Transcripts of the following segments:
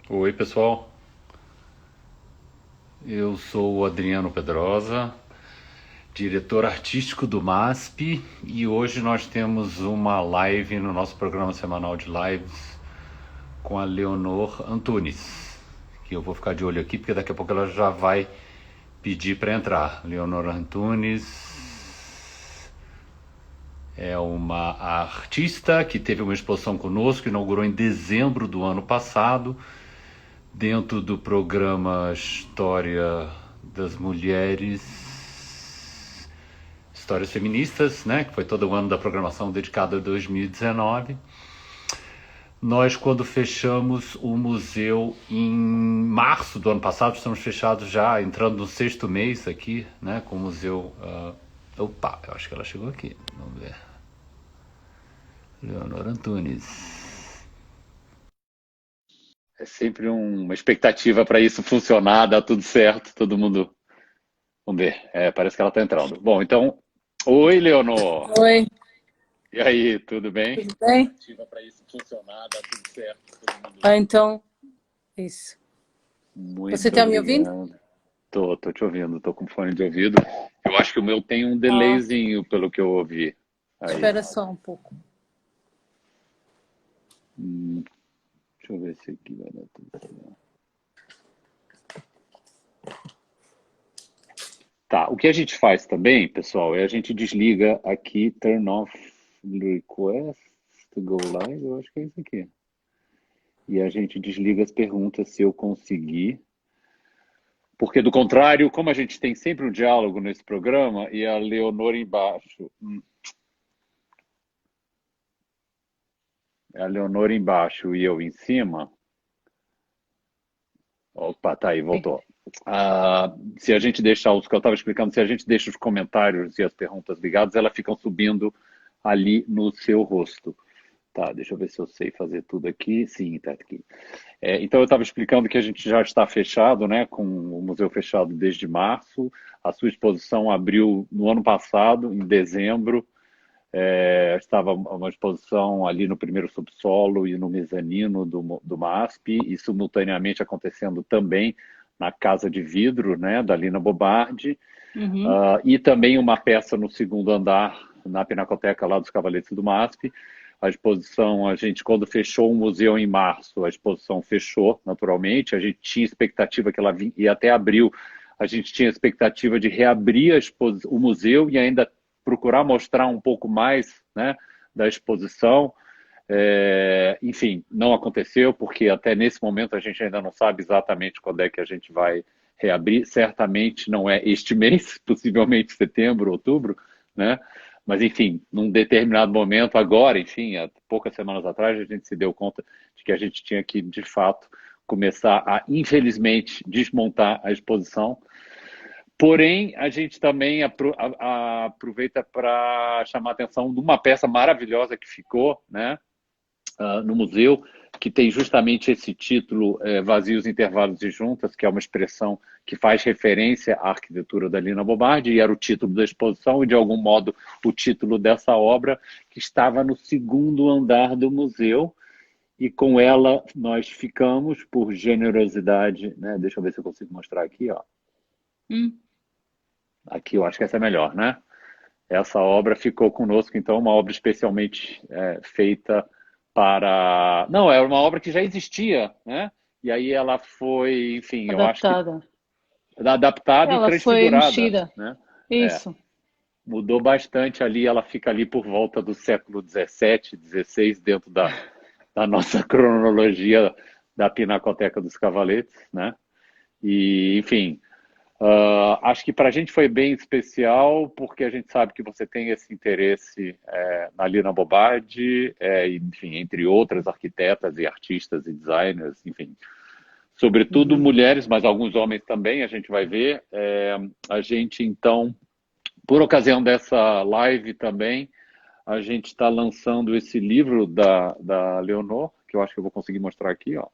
Oi, pessoal. Eu sou o Adriano Pedrosa, diretor artístico do MASP, e hoje nós temos uma live no nosso programa semanal de lives com a Leonor Antunes, que eu vou ficar de olho aqui porque daqui a pouco ela já vai pedir para entrar. Leonor Antunes é uma artista que teve uma exposição conosco, inaugurou em dezembro do ano passado, dentro do programa História das Mulheres, Histórias Feministas, né, que foi todo o ano da programação dedicada a 2019. Nós, quando fechamos o museu em março do ano passado, estamos fechados já, entrando no sexto mês aqui, né, com o museu... Opa, eu acho que ela chegou aqui, vamos ver. Leonor Antunes. É sempre uma expectativa para isso funcionar, dar tudo certo, todo mundo. Vamos ver. Parece que ela está entrando. Bom, então. Oi, Leonor. Oi, E aí, tudo bem? tudo bem? Expectativa para isso funcionar, dar tudo certo, todo mundo. Então, isso. Você Muito está me ouvindo? obrigado. Tô te ouvindo, tô com fone de ouvido. Eu acho que o meu tem um Ah, delayzinho, pelo que eu ouvi. Aí. espera só um pouco. Deixa eu ver se aqui vai dar tudo certo. Tá, o que a gente faz também, pessoal, é a gente desliga aqui, turn off request to go live, eu acho que é isso aqui. E a gente desliga as perguntas se eu conseguir. Porque, do contrário, como a gente tem sempre um diálogo nesse programa, e a Leonor embaixo. A Leonor embaixo e eu em cima. Opa, tá aí, voltou. Se a gente deixar os que eu estava explicando, se a gente deixa os comentários e as perguntas ligados, elas ficam subindo ali no seu rosto. Tá, deixa eu ver se eu sei fazer tudo aqui. Sim, tá aqui. Então eu estava explicando que a gente já está fechado, né, com o museu fechado desde março. A sua exposição abriu no ano passado, em dezembro. Estava uma exposição ali no primeiro subsolo e no mezanino do MASP, e simultaneamente acontecendo também na Casa de Vidro, né, da Lina Bobardi, Uhum. e também uma peça no segundo andar, na Pinacoteca lá dos Cavaletes do MASP. A exposição, a gente, quando fechou o museu em março, a exposição fechou, naturalmente. A gente tinha expectativa que ela vinha, e até abril, a gente tinha expectativa de reabrir o museu e ainda procurar mostrar um pouco mais, né, da exposição. Enfim, não aconteceu, porque até nesse momento a gente ainda não sabe exatamente quando é que a gente vai reabrir. Certamente não é este mês, possivelmente setembro, outubro, né? Mas, enfim, num determinado momento, agora, enfim, há poucas semanas atrás, a gente se deu conta de que a gente tinha que, de fato, começar a, infelizmente, desmontar a exposição. Porém, a gente também aproveita para chamar a atenção de uma peça maravilhosa que ficou, né, no museu, que tem justamente esse título, Vazios, Intervalos e Juntas, que é uma expressão que faz referência à arquitetura da Lina Bobardi, e era o título da exposição e, de algum modo, o título dessa obra, que estava no segundo andar do museu, e com ela nós ficamos, por generosidade, né? Deixa eu ver se eu consigo mostrar aqui, ó. Hum. Aqui eu acho que essa é melhor, né? Essa obra ficou conosco, então, uma obra especialmente feita para... Não, era uma obra que já existia, né? E aí ela foi, enfim, eu acho que Adaptada. adaptada e Ela foi transfigurada, mexida. né? É, Isso. mudou bastante ali, ela fica ali por volta do século XVII, XVI, dentro da nossa cronologia da Pinacoteca dos Cavaletes, né? E, enfim, acho que para a gente foi bem especial, porque a gente sabe que você tem esse interesse na Lina Bobardi, enfim, entre outras arquitetas e artistas e designers, enfim, sobretudo Uhum. mulheres, mas alguns homens também, a gente vai ver. A gente, então, por ocasião dessa live também, a gente está lançando esse livro da Leonor, que eu acho que eu vou conseguir mostrar aqui, ó,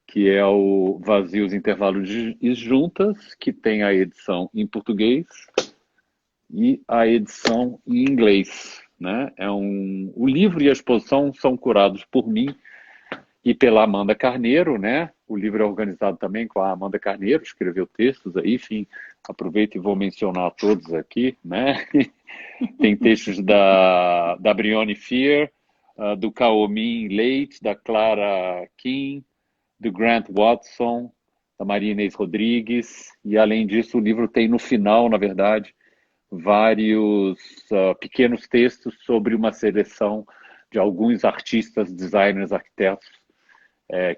que é o Vazios, Intervalos e Juntas, que tem a edição em português e a edição em inglês. Né? O livro e a exposição são curados por mim, e pela Amanda Carneiro, né? O livro é organizado também com a Amanda Carneiro, escreveu textos aí, enfim, aproveito e vou mencionar todos aqui, né? Tem textos da Brione Fear, do Kaomin Leite, da Clara Kim, do Grant Watson, da Maria Inês Rodrigues, e além disso o livro tem no final, na verdade, vários pequenos textos sobre uma seleção de alguns artistas, designers, arquitetos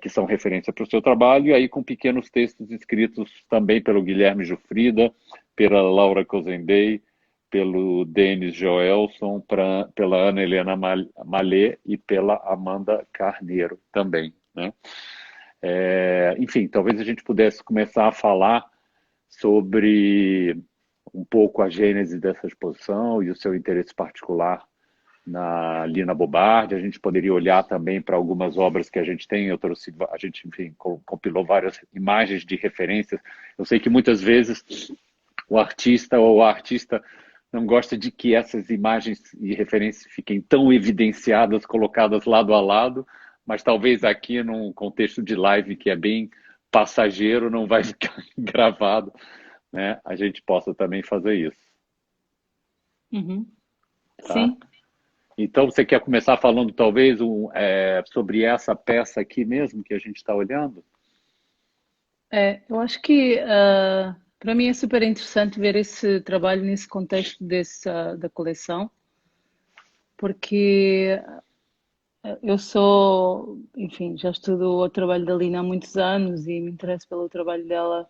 que são referência para o seu trabalho, e aí com pequenos textos escritos também pelo Guilherme Jufrida, pela Laura Cozendey, pelo Denis Joelson, pela Ana Helena Malê e pela Amanda Carneiro também, né? Enfim, talvez a gente pudesse começar a falar sobre um pouco a gênese dessa exposição e o seu interesse particular na Lina Bobardi. A gente poderia olhar também para algumas obras que a gente tem. A gente, enfim, compilou várias imagens de referências. Eu sei que muitas vezes o artista ou a artista não gosta de que essas imagens e referências fiquem tão evidenciadas, colocadas lado a lado, mas talvez aqui num contexto de live que é bem passageiro, não vai ficar gravado, né? A gente possa também fazer isso. Uhum. Tá? Sim. Então, você quer começar falando talvez sobre essa peça aqui mesmo que a gente está olhando? Eu acho que para mim é super interessante ver esse trabalho nesse contexto da coleção, porque eu sou, enfim, já estudo o trabalho da Lina há muitos anos e me interesso pelo trabalho dela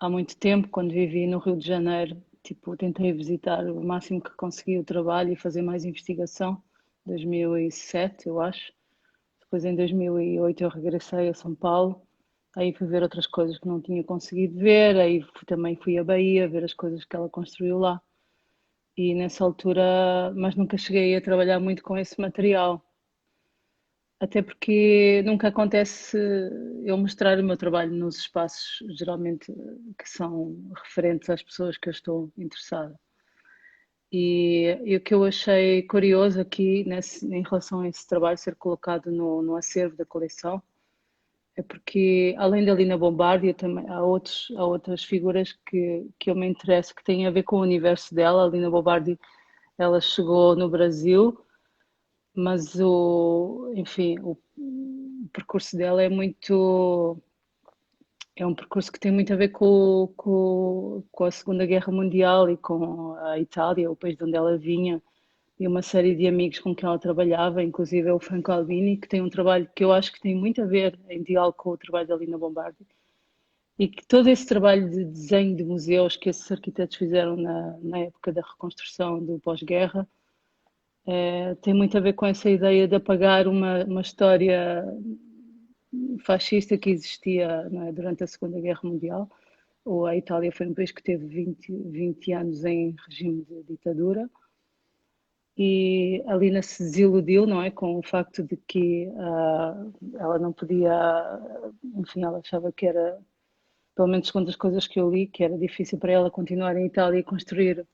há muito tempo. Quando vivi no Rio de Janeiro, tipo, tentei visitar o máximo que consegui o trabalho e fazer mais investigação. 2007, eu acho. Depois, em 2008, eu regressei a São Paulo. Aí fui ver outras coisas que não tinha conseguido ver. Aí também fui à Bahia ver as coisas que ela construiu lá. E nessa altura, mas nunca cheguei a trabalhar muito com esse material. Até porque nunca acontece eu mostrar o meu trabalho nos espaços, geralmente, que são referentes às pessoas que eu estou interessada. E o que eu achei curioso aqui em relação a esse trabalho ser colocado no acervo da coleção é porque, além da Lina Bombardier, também há outras figuras que eu me interesso, que têm a ver com o universo dela. A Lina Bombardier, ela chegou no Brasil, mas enfim, o percurso dela é um percurso que tem muito a ver com a Segunda Guerra Mundial e com a Itália, o país de onde ela vinha, e uma série de amigos com quem ela trabalhava, inclusive o Franco Albini, que tem um trabalho que eu acho que tem muito a ver em diálogo com o trabalho da Lina Bombardi, e que todo esse trabalho de desenho de museus que esses arquitetos fizeram na época da reconstrução do pós-guerra tem muito a ver com essa ideia de apagar uma história fascista que existia, não é, durante a Segunda Guerra Mundial. A Itália foi um país que teve 20 anos em regime de ditadura e a Lina se desiludiu, não é, com o facto de que ela não podia, enfim, ela achava que era, pelo menos segundo as coisas que eu li, que era difícil para ela continuar em Itália e construir,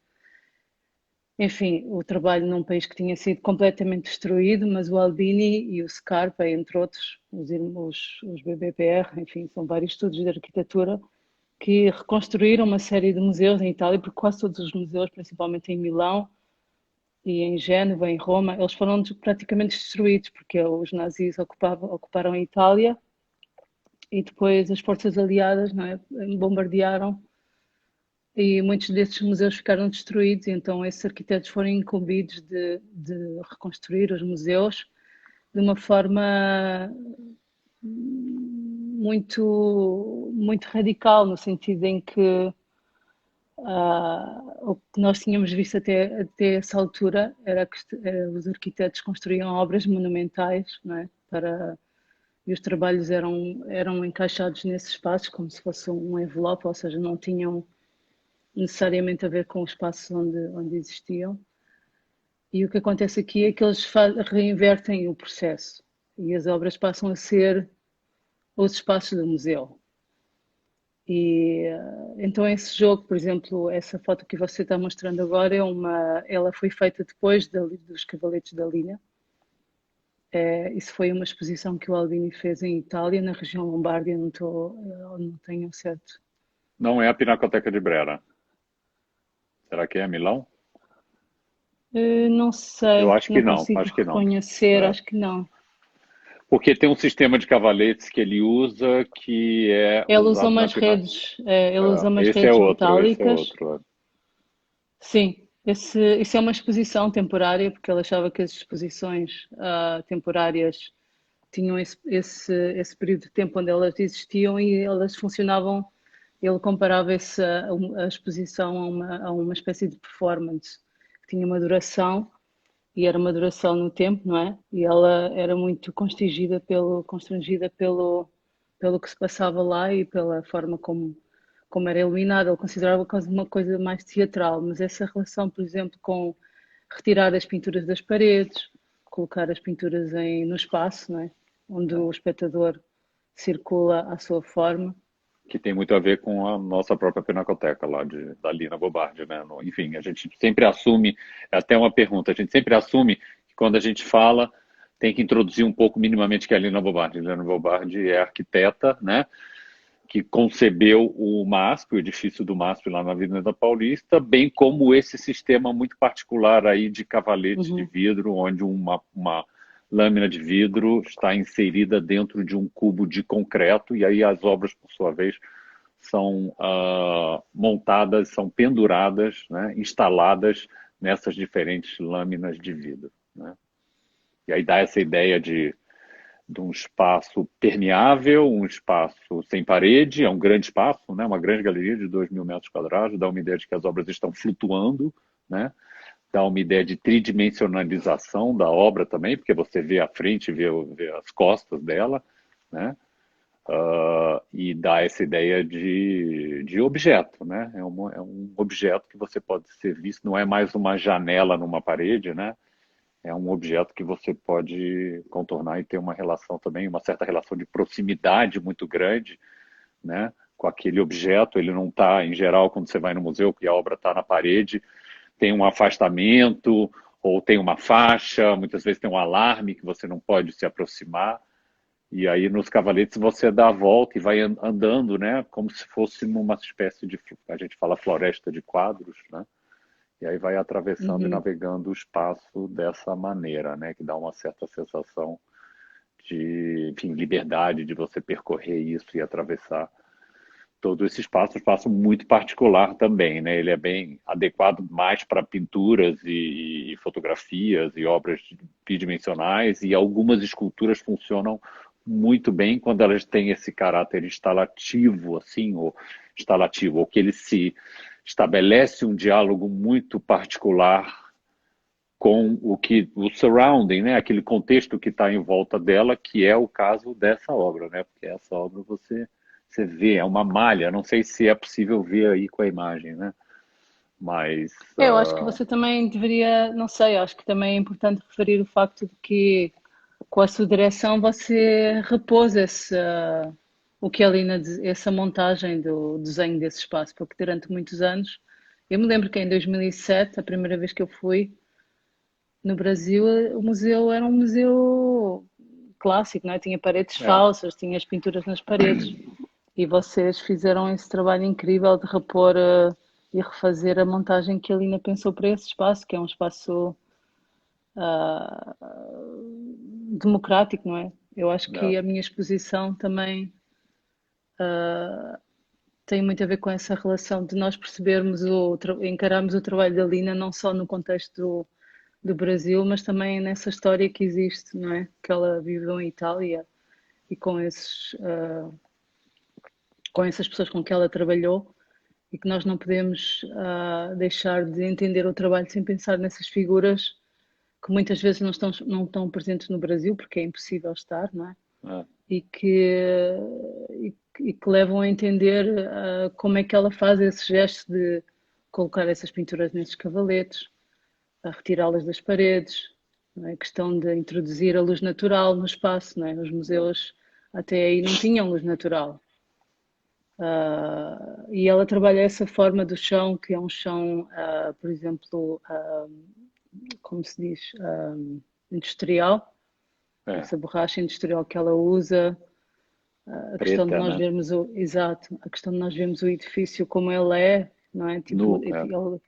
enfim, o trabalho num país que tinha sido completamente destruído, mas o Albini e o Scarpa, entre outros, os BBPR, enfim, são vários estudos de arquitetura que reconstruíram uma série de museus em Itália, porque quase todos os museus, principalmente em Milão e em Génova, em Roma, eles foram praticamente destruídos, porque os nazis ocuparam a Itália e depois as forças aliadas, não é, bombardearam e muitos desses museus ficaram destruídos, e então esses arquitetos foram incumbidos de reconstruir os museus de uma forma muito radical, no sentido em que o que nós tínhamos visto até essa altura era que os arquitetos construíam obras monumentais, não é? E os trabalhos eram encaixados nesses espaços como se fosse um envelope, ou seja, não tinham necessariamente a ver com os espaços onde existiam. E o que acontece aqui é que eles reinvertem o processo e as obras passam a ser os espaços do museu. E então esse jogo, por exemplo, essa foto que você está mostrando agora ela foi feita depois dos Cavaletes da Linha. Isso foi uma exposição que o Albini fez em Itália, na região Lombardia, não tenho certo. Não é a Pinacoteca de Brera. Será que é Milão? Não Eu sei, acho que não não, consigo acho que não. reconhecer, É. acho que não. Porque tem um sistema de cavaletes que ele usa que é usado na Pinacoteca. Ele usa umas Esse é redes outro, esse é metálicas. outro. Sim, isso é uma exposição temporária, porque ele achava que as exposições temporárias tinham esse período de tempo onde elas existiam e elas funcionavam. Ele comparava a exposição a uma espécie de performance que tinha uma duração e era uma duração no tempo, não é? E ela era muito constrangida pelo que se passava lá e pela forma como era iluminada. Ele considerava quase uma coisa mais teatral, mas essa relação, por exemplo, com retirar as pinturas das paredes, colocar as pinturas no espaço, não é? Onde o espectador circula à sua forma. Que tem muito a ver com a nossa própria Pinacoteca lá da Lina Bobardi, né? Enfim, a gente sempre assume, é até uma pergunta, a gente sempre assume que quando a gente fala tem que introduzir um pouco minimamente que é a Lina Bobardi. A Lina Bobardi é arquiteta, né? Que concebeu o MASP, o edifício do MASP lá na Avenida Paulista, bem como esse sistema muito particular aí de cavalete de Uhum, vidro, onde uma lâmina de vidro está inserida dentro de um cubo de concreto, e aí as obras, por sua vez, são montadas, são penduradas, né, instaladas nessas diferentes lâminas de vidro. Né? E aí dá essa ideia de um espaço permeável, um espaço sem parede, é um grande espaço, né? Uma grande galeria de 2.000 metros quadrados, dá uma ideia de que as obras estão flutuando, né? Dá uma ideia de tridimensionalização da obra também, porque você vê a frente, vê as costas dela, né? E dá essa ideia de objeto, né? É um objeto que você pode ser visto, não é mais uma janela numa parede, né? É um objeto que você pode contornar e ter uma relação também, uma certa relação de proximidade muito grande, né? Com aquele objeto, ele não está, em geral, quando você vai no museu, que a obra está na parede, tem um afastamento ou tem uma faixa, muitas vezes tem um alarme que você não pode se aproximar. E aí nos cavaletes você dá a volta e vai andando, né? Como se fosse numa espécie de, a gente fala floresta de quadros, né? E aí vai atravessando e uhum. navegando o espaço dessa maneira, né? Que dá uma certa sensação de, enfim, liberdade de você percorrer isso e atravessar todo esse espaço, um espaço muito particular também, né? Ele é bem adequado mais para pinturas e fotografias e obras bidimensionais, e algumas esculturas funcionam muito bem quando elas têm esse caráter instalativo, assim, ou instalativo, ou que ele se estabelece um diálogo muito particular com o surrounding, né? Aquele contexto que está em volta dela, que é o caso dessa obra, né? Porque essa obra você vê, é uma malha, não sei se é possível ver aí com a imagem, né? Mas Eu acho que você também deveria, não sei, acho que também é importante referir o facto de que com a sua direção você repôs o que é ali essa montagem do desenho desse espaço, porque durante muitos anos, eu me lembro que em 2007, a primeira vez que eu fui no Brasil, o museu era um museu clássico, não é? Tinha paredes é, falsas, tinha as pinturas nas paredes. E vocês fizeram esse trabalho incrível de repor e refazer a montagem que a Lina pensou para esse espaço, que é um espaço ah, democrático, não é? Eu acho é, que a minha exposição também tem muito a ver com essa relação de nós percebermos encararmos o trabalho da Lina não só no contexto do Brasil, mas também nessa história que existe, não é? Que ela viveu em Itália e com essas pessoas com que ela trabalhou e que nós não podemos deixar de entender o trabalho sem pensar nessas figuras que muitas vezes não estão presentes no Brasil, porque é impossível estar, não é? é. E que levam a entender como é que ela faz esse gesto de colocar essas pinturas nesses cavaletes, a retirá-las das paredes, não é? A questão de introduzir a luz natural no espaço, não é? Os museus até aí não tinham luz natural. E ela trabalha essa forma do chão, que é um chão, por exemplo, como se diz, industrial, É, essa borracha industrial que ela usa, a questão de preta, nós né? vermos exato, a questão de nós vermos o edifício como ele é, não é? Tipo, Nu, é.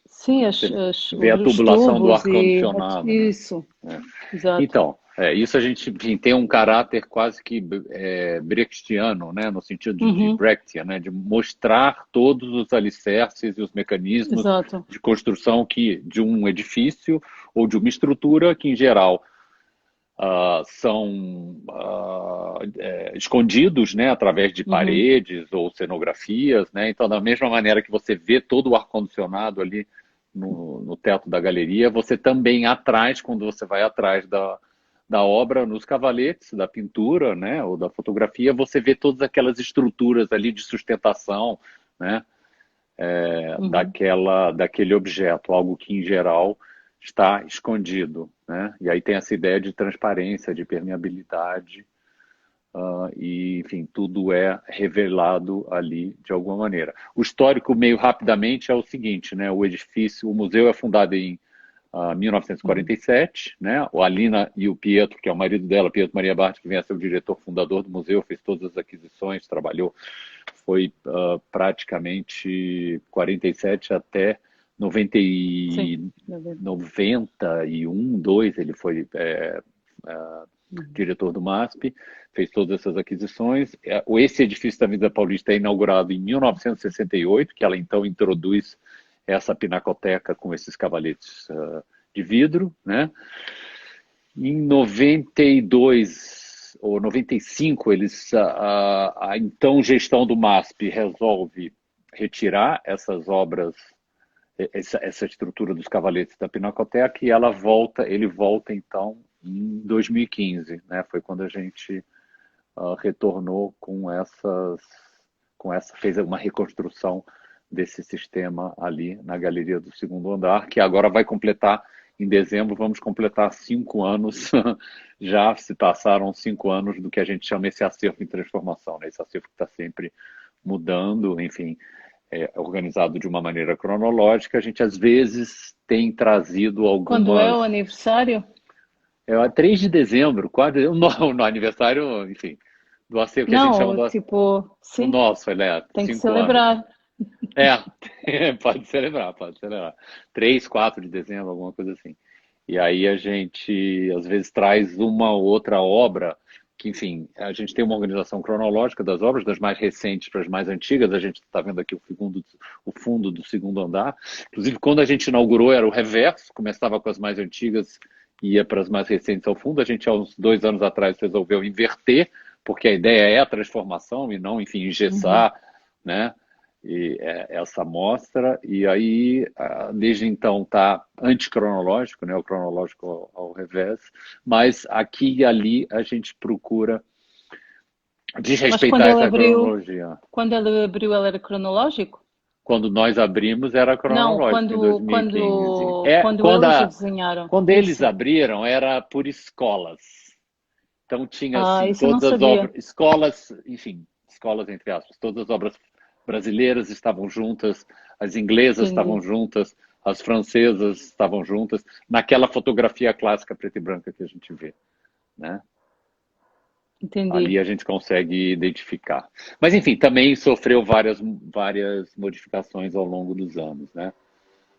sim, Você vê a os tubulação do tubos e ar-condicionado, né? isso, É. exato. Então, isso a gente, enfim, tem um caráter quase que brechtiano, né, no sentido de Uhum, Brechtian, né, de mostrar todos os alicerces e os mecanismos exato. de construção de um edifício ou de uma estrutura que, em geral, são escondidos, né, através de Uhum, paredes ou cenografias, né? Então, da mesma maneira que você vê todo o ar-condicionado ali no teto da galeria, você também atrás, quando você vai atrás da obra, nos cavaletes da pintura, né, ou da fotografia, você vê todas aquelas estruturas ali de sustentação, né, uhum. daquele objeto, algo que em geral está escondido, né? E aí tem essa ideia de transparência, de permeabilidade, e enfim, tudo é revelado ali de alguma maneira. O histórico, meio rapidamente, é o seguinte, né? O edifício, o museu é fundado em 1947, né? O Alina e o Pietro, que é o marido dela, Pietro Maria Bartti, que vem a ser o diretor fundador do museu, fez todas as aquisições, trabalhou, foi praticamente 47 até 90 Sim, e, já vi. 91, 2, ele foi Uhum. diretor do MASP, fez todas essas aquisições. Esse edifício da Avenida Paulista é inaugurado em 1968, que ela então introduz essa pinacoteca com esses cavaletes de vidro, né? Em 92 ou 95, a então gestão do MASP resolve retirar essas obras, essa estrutura dos cavaletes da Pinacoteca, e ele volta então em 2015, né? Foi quando a gente retornou fez uma reconstrução desse sistema ali na galeria do segundo andar, que agora vai completar, em dezembro, vamos completar 5 anos, já se passaram 5 anos do que a gente chama esse acervo em transformação, né? Esse acervo que está sempre mudando, enfim, organizado de uma maneira cronológica. A gente às vezes tem trazido Quando é algumas. o aniversário? 3 de dezembro, quase no aniversário, enfim, do acervo que a gente chama Não, tipo, o sim, nosso, ele é tem que 5 anos. celebrar. É, pode celebrar, pode celebrar. 3, 4 de dezembro, alguma coisa assim. E aí a gente, às vezes, traz uma ou outra obra que, enfim, a gente tem uma organização cronológica das obras, das mais recentes para as mais antigas. A gente está vendo aqui o fundo do segundo andar. Inclusive, quando a gente inaugurou, era o reverso, começava com as mais antigas e ia para as mais recentes ao fundo. A gente, há uns 2 anos atrás, resolveu inverter, porque a ideia é a transformação e não, enfim, Uhum. engessar, né? Essa amostra, e aí, desde então, está anticronológico, né, o cronológico ao revés, mas aqui e ali a gente procura Mas desrespeitar essa cronologia. quando ele abriu, ele era cronológico? Quando nós abrimos era Não, cronológico, em 2015. quando eles o desenharam. Quando eles Isso. abriram era por escolas. Então tinha Ah, assim isso eu não todas as sabia. obras, escolas, enfim, escolas entre aspas, todas as obras brasileiras estavam juntas, as inglesas estavam Entendi, juntas, as francesas estavam juntas, naquela fotografia clássica preta e branca que a gente vê, né? Ali entendi. a gente consegue identificar. Mas enfim, também sofreu várias modificações ao longo dos anos, né?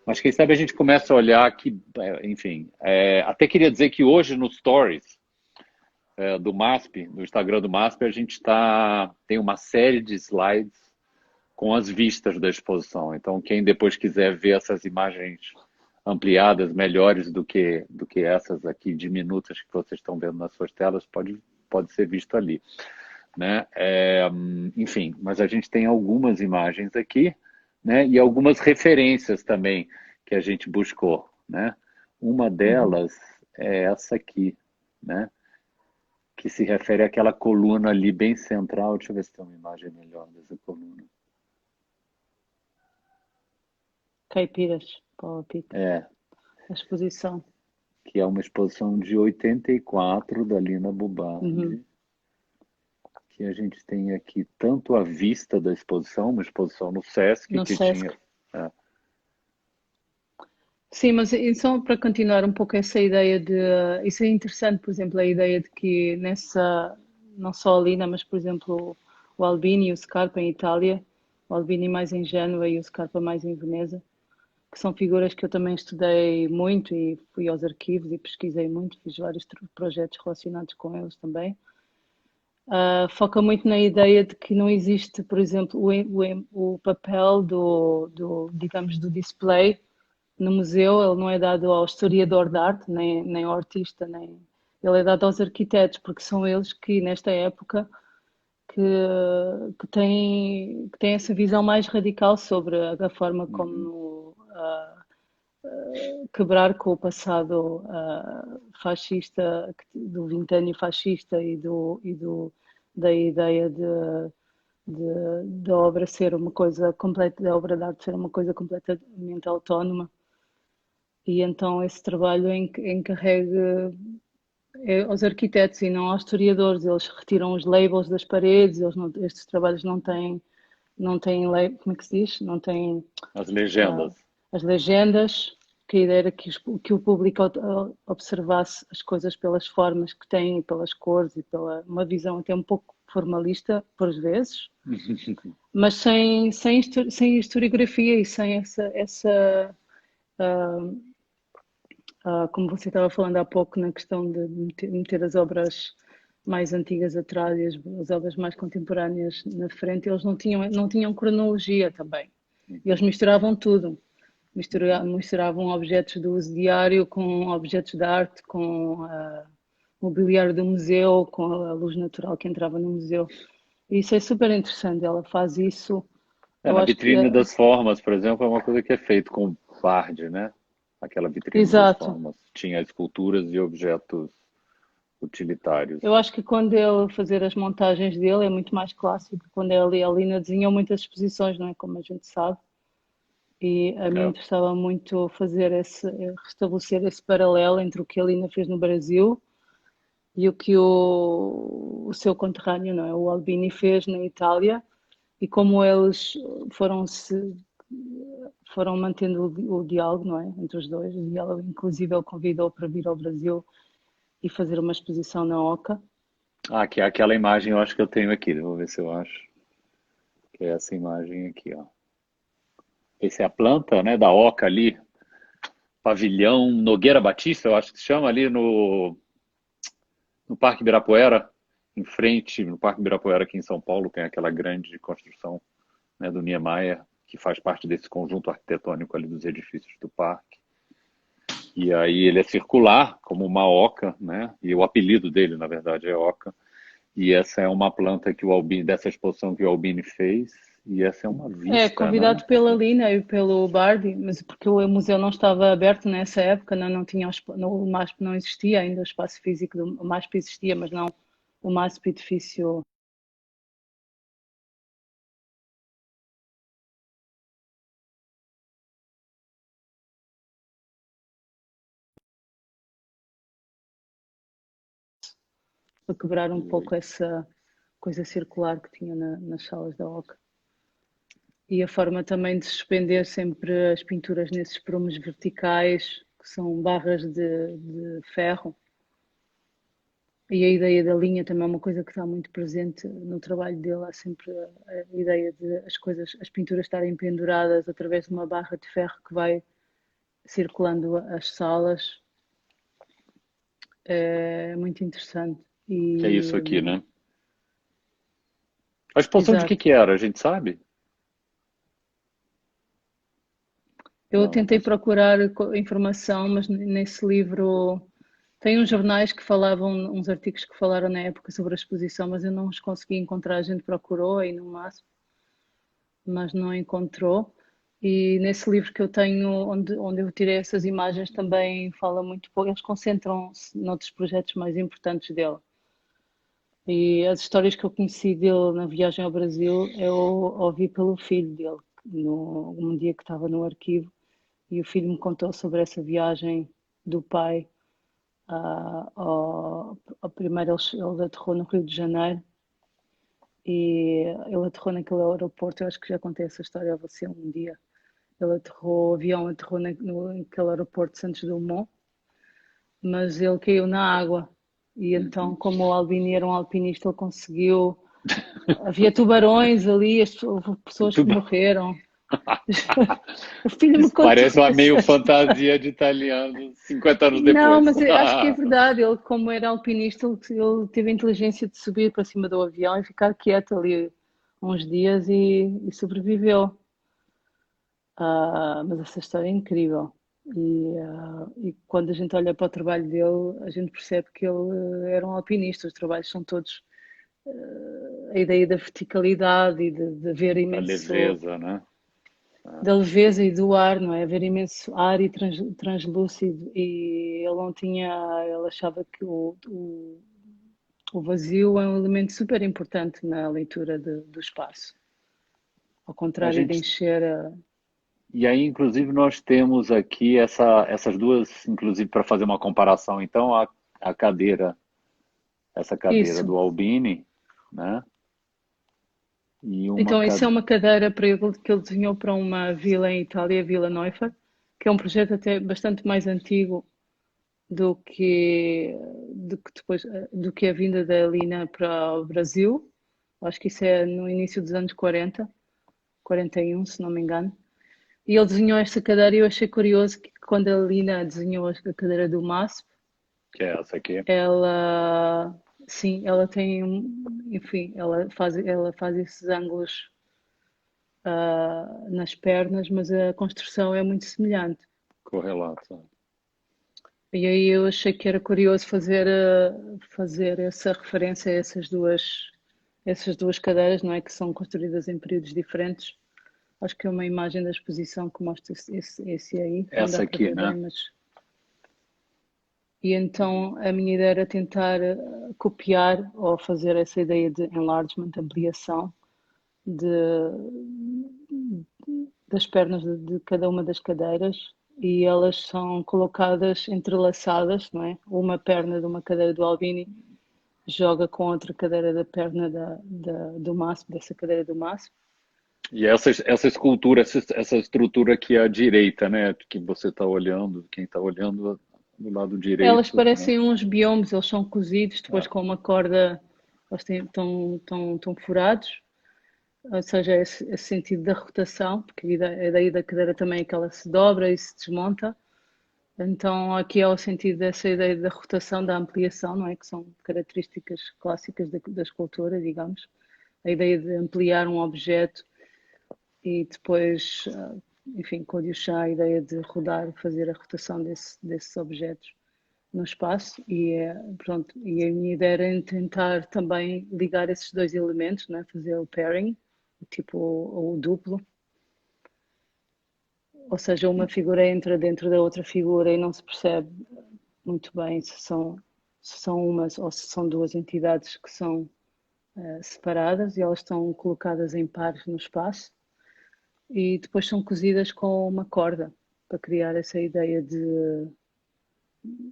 Mas quem sabe a gente começa a olhar que, enfim, até queria dizer que hoje nos stories do MASP, no Instagram do MASP, a gente tem uma série de slides com as vistas da exposição. Então, quem depois quiser ver essas imagens ampliadas, melhores do que essas aqui diminutas que vocês estão vendo nas suas telas, pode ser visto ali, né? Enfim, mas a gente tem algumas imagens aqui, né? E algumas referências também que a gente buscou, né? Uma Uhum. delas é essa aqui, né? Que se refere àquela coluna ali bem central. Deixa eu ver se tem uma imagem melhor dessa coluna. Caipiras, Paula Pico, É, a exposição. que é uma exposição de 84 da Lina Uhum. Bubardi, que a gente tem aqui tanto a vista da exposição, uma exposição no Sesc No que tinha. Sesc. é, Sim, mas e só para continuar um pouco essa ideia de. Isso é interessante, por exemplo, a ideia de que nessa. Não só a Lina, mas por exemplo o Albini e o Scarpa em Itália, o Albini mais em Génova e o Scarpa mais em Veneza, que são figuras que eu também estudei muito e fui aos arquivos e pesquisei muito, fiz vários projetos relacionados com eles também. Foca muito na ideia de que não existe, por exemplo, o papel digamos, do display no museu, ele não é dado ao historiador de arte, nem ao artista, nem ele é dado aos arquitetos, porque são eles que, nesta época, que, que têm essa visão mais radical sobre a forma Uhum. como quebrar com o passado fascista, do vintênio fascista da ideia da obra ser uma coisa completa, da obra de arte ser uma coisa completamente autónoma. E então esse trabalho encarrega aos arquitetos e não aos historiadores. Eles retiram os labels das paredes, estes trabalhos não têm, como é que se diz? Não têm As legendas. as legendas, que a ideia era que o público observasse as coisas pelas formas que têm, pelas cores e pela uma visão até um pouco formalista, por vezes, mas sem historiografia e sem como você estava falando há pouco, na questão de meter as obras mais antigas atrás e as obras mais contemporâneas na frente, eles não tinham cronologia também. Eles Uhum. misturavam tudo. Uhum. Misturavam objetos do uso diário com objetos de arte, com mobiliário do museu, com a luz natural que entrava no museu. E isso é super interessante. Ela faz isso. Eu Na acho que vitrine das formas, por exemplo, é uma coisa que é feito com Bard, né? Aquela vitrine das exato. formas. Tinha esculturas e objetos utilitários. Eu acho que quando ele fazer as montagens dele é muito mais clássico. Quando ele e a Lina desenhou muitas exposições, não é? Como a gente sabe. E a mim É. interessava muito restabelecer esse paralelo entre o que a Lina fez no Brasil e o que o seu conterrâneo, não é? O Albini fez na Itália e como eles foram se foram mantendo o diálogo, não é? Entre os dois. E ela, inclusive, ele convidou para vir ao Brasil e fazer uma exposição na Oca. Ah, que é aquela imagem eu acho que eu tenho aqui. Vou ver se eu acho. Que é essa imagem aqui, ó. Essa é a planta, né, da oca ali. Pavilhão Nogueira Batista, eu acho que se chama ali no Parque Ibirapuera, em frente, no Parque Ibirapuera aqui em São Paulo, tem aquela grande construção, né, do Niemeyer, que faz parte desse conjunto arquitetônico ali dos edifícios do parque. E aí ele é circular, como uma oca, né? E o apelido dele, na verdade, é oca. E essa é uma planta que o Albini, dessa exposição que o Albini fez, e essa é uma É, vista, né? convidado pela Lina e pelo Bardi, mas porque o museu não estava aberto nessa época, não tinha o MASP não existia ainda, o espaço físico do o MASP existia, mas não o MASP edifício para quebrar um pouco essa coisa circular que tinha nas salas da OCA. E a forma também de suspender sempre as pinturas nesses prumos verticais, que são barras de ferro. E a ideia da linha também é uma coisa que está muito presente no trabalho dele. Há sempre a ideia de as pinturas estarem penduradas através de uma barra de ferro que vai circulando as salas. É muito interessante. É isso E, aqui, né? A exposição de exato. que era, a gente sabe? Eu Não, tentei mas procurar informação, mas nesse livro tem uns jornais que falavam, uns artigos que falaram na época sobre a exposição, mas eu não os consegui encontrar. A gente procurou aí no máximo, mas não encontrou. E nesse livro que eu tenho, onde eu tirei essas imagens, também fala muito pouco. Eles concentram-se noutros projetos mais importantes dele. E as histórias que eu conheci dele na viagem ao Brasil, eu ouvi pelo filho dele, um dia que estava no arquivo, e o filho me contou sobre essa viagem do pai. Primeiro ele aterrou no Rio de Janeiro e ele aterrou naquele aeroporto. Eu acho que já contei essa história a você um dia. Ele aterrou, o avião aterrou naquele aeroporto de Santos Dumont, mas ele caiu na água. E então, Uhum. como o Albini era um alpinista, ele conseguiu. Havia tubarões ali, houve pessoas que Tudo. morreram. O filho me Isso contou parece uma meio essas. fantasia de italiano 50 anos Não, depois. mas eu acho que é verdade. Ele, como era alpinista, ele teve a inteligência de subir para cima do avião e ficar quieto ali uns dias e sobreviveu. Mas essa história é incrível. E quando a gente olha para o trabalho dele, a gente percebe que ele era um alpinista. Os trabalhos são todos a ideia da verticalidade e de ver Da imenso, leveza, né? da leveza e do ar, não é? Ver imenso ar e translúcido. E ele não tinha, ele achava que o vazio é um elemento super importante na leitura do espaço. Ao A contrário de gente encher a... E aí, inclusive, nós temos aqui essas duas, inclusive, para fazer uma comparação, então, a cadeira, essa cadeira Isso. do Albini, né? E uma Então, isso é cadeira. uma cadeira para ele, que ele desenhou para uma vila em Itália, Vila Neufa, que é um projeto até bastante mais antigo do que, do que a vinda da Lina para o Brasil. Acho que isso é no início dos anos 40, 41, se não me engano. E ele desenhou esta cadeira e eu achei curioso que quando a Lina desenhou a cadeira do MASP, Que é essa aqui. ela, sim, ela tem, enfim, ela faz esses ângulos nas pernas, mas a construção é muito semelhante. Correlato. E aí eu achei que era curioso fazer essa referência a essas duas cadeiras, não é? Que são construídas em períodos diferentes. Acho que é uma imagem da exposição que mostra esse aí, não dá Essa para aqui, ver bem, né? mas. E então a minha ideia era tentar copiar ou fazer essa ideia de enlargement, ampliação de, das pernas de cada uma das cadeiras e elas são colocadas entrelaçadas, não é? Uma perna de uma cadeira do Albini joga com outra cadeira da perna do MASP, dessa cadeira do MASP. E essa escultura, essa estrutura aqui à direita, né? Que você está olhando, quem está olhando do lado Elas direito, né? parecem uns biomes, eles são cozidos depois Ah, com uma corda, eles estão furados, ou seja, esse sentido da rotação, porque a ideia da cadeira também é que ela se dobra e se desmonta. Então, aqui é o sentido dessa ideia da rotação, da ampliação, não é? Que são características clássicas da escultura, digamos. A ideia de ampliar um objeto e depois, enfim, com o Duchamp, a ideia de rodar, fazer a rotação desses objetos no espaço. Pronto, e a minha ideia era tentar também ligar esses dois elementos, não é? Fazer o pairing, tipo o duplo. Ou seja, uma figura entra dentro da outra figura e não se percebe muito bem se são umas ou se são duas entidades que são separadas e elas estão colocadas em pares no espaço e depois são cozidas com uma corda para criar essa ideia de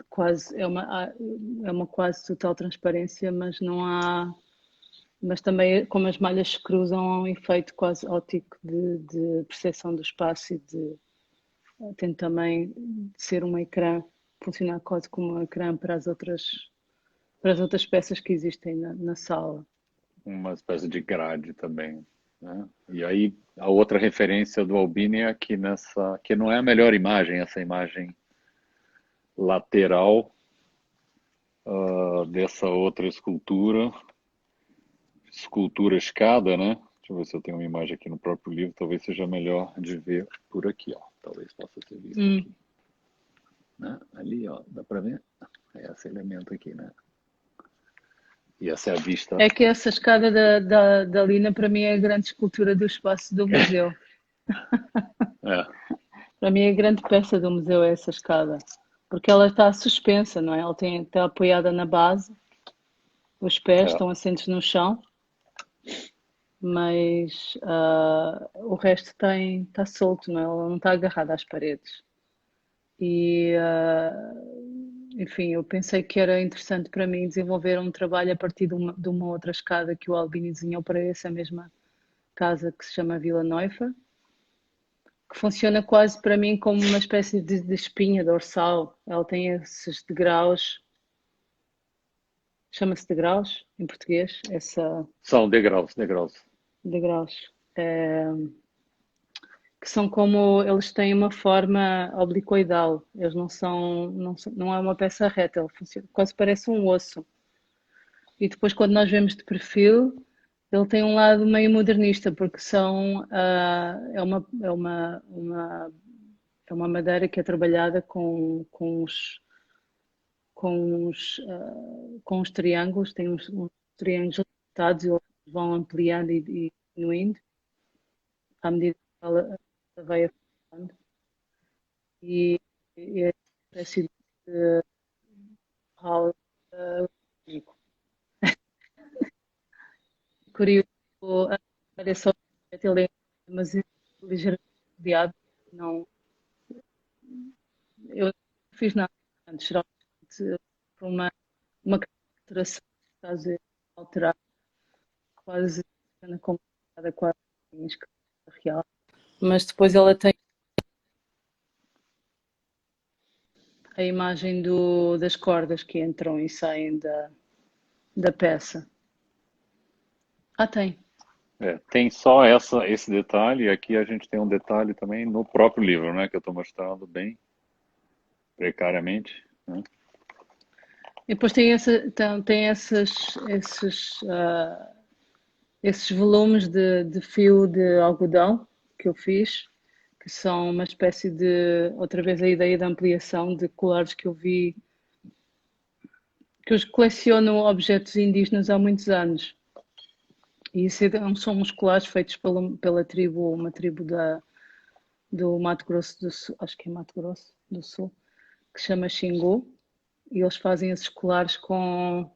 quase é uma quase total transparência, mas não há, mas também como as malhas se cruzam há um efeito quase óptico de percepção do espaço e tem também de ser um ecrã, funcionar quase como um ecrã para as outras peças que existem na sala. uma espécie de grade também, né? E aí a outra referência do Albini é aqui nessa, que não é a melhor imagem, essa imagem lateral dessa outra escultura escada, né? Deixa eu ver se eu tenho uma imagem aqui no próprio livro, talvez seja melhor de ver por aqui, ó. Talvez possa ser visto Hum. aqui, né? Ali, ó, dá para ver? É esse elemento aqui, né? E essa é a vista. É que essa escada da Lina, para mim, é a grande escultura do espaço do museu. É, Para mim, a grande peça do museu é essa escada, porque ela está suspensa, não é? Ela está apoiada na base, os pés é. estão assentos no chão, mas o resto está solto, não é? Ela não está agarrada às paredes. E, enfim, eu pensei que era interessante para mim desenvolver um trabalho a partir de uma outra escada que o Albini desenhou para essa mesma casa que se chama Vila Noiva, que funciona quase para mim como uma espécie de espinha dorsal. Ela tem esses degraus, chama-se degraus em português, essa São degraus, degraus. degraus, que são como eles têm uma forma oblicoidal. Eles não é uma peça reta, ele funciona, quase parece um osso. E depois quando nós vemos de perfil, ele tem um lado meio modernista, porque é uma madeira que é trabalhada com os triângulos, tem uns triângulos cortados e eles vão ampliando e diminuindo à medida que ela vai afundando. E é uma espécie de hall único. Curioso, a só ele é mas é ligeiramente rodeado. Não, eu não fiz nada antes, geralmente por uma alteração que estás a alterar quase complicada, quase em escala real. Mas depois ela tem a imagem das cordas que entram e saem da peça. Ah, tem. Tem só esse detalhe, e aqui a gente tem um detalhe também no próprio livro, né, que eu estou mostrando bem precariamente, né? E depois tem esses volumes de fio de algodão que eu fiz, que são uma espécie de, outra vez a ideia da ampliação de colares que eu vi, que eu coleciono objetos indígenas há muitos anos. E isso são uns colares feitos pela tribo, uma tribo do Mato Grosso do Sul, acho que é Mato Grosso do Sul, que se chama Xingu, e eles fazem esses colares com.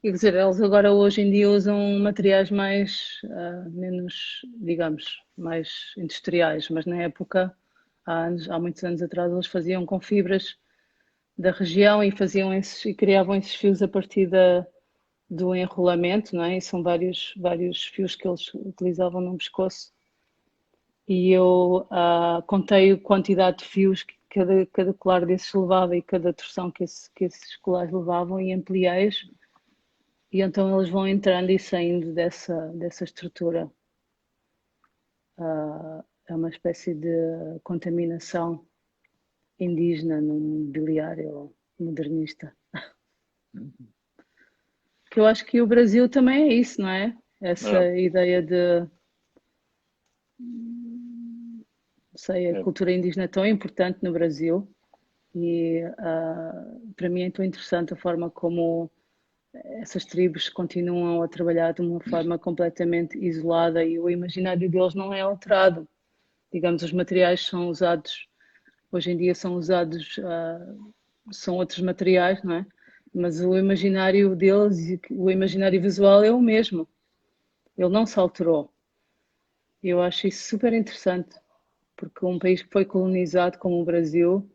Quer dizer, eles agora hoje em dia usam materiais menos, digamos, mais industriais, mas na época, há muitos anos atrás, eles faziam com fibras da região e criavam esses fios a partir do enrolamento, não é? E são vários fios que eles utilizavam no pescoço. E eu contei a quantidade de fios que cada colar desses levava e cada torção que esses colares levavam e ampliei-os. E então eles vão entrando e saindo dessa estrutura. É uma espécie de contaminação indígena no mobiliário modernista. Que eu acho que o Brasil também é isso, não é? É, Essa ideia de, não sei, a é, cultura indígena é tão importante no Brasil e para mim é tão interessante a forma como essas tribos continuam a trabalhar de uma forma completamente isolada e o imaginário deles não é alterado. Digamos, os materiais são usados, hoje em dia são usados, são outros materiais, não é? Mas o imaginário deles, o imaginário visual é o mesmo, ele não se alterou. Eu acho isso super interessante, porque um país que foi colonizado como o Brasil,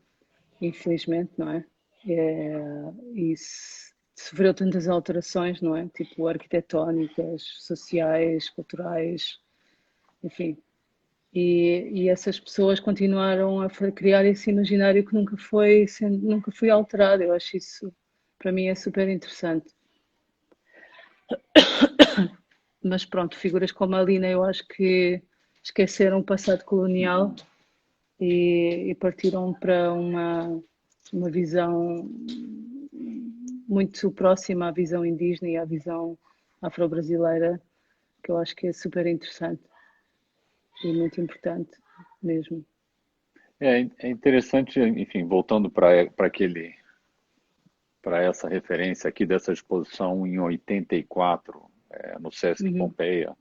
infelizmente, não é? E sofreu tantas alterações, não é? Tipo arquitetónicas, sociais, culturais, enfim. E essas pessoas continuaram a criar esse imaginário que nunca foi alterado. Eu acho isso, para mim, é super interessante. Mas pronto, figuras como a Lina, eu acho que esqueceram o passado colonial e partiram para uma visão muito próxima à visão indígena e à visão afro-brasileira, que eu acho que é super interessante e muito importante mesmo. é interessante, enfim, voltando para essa referência aqui dessa exposição em 84, no Sesc Uhum. Pompeia,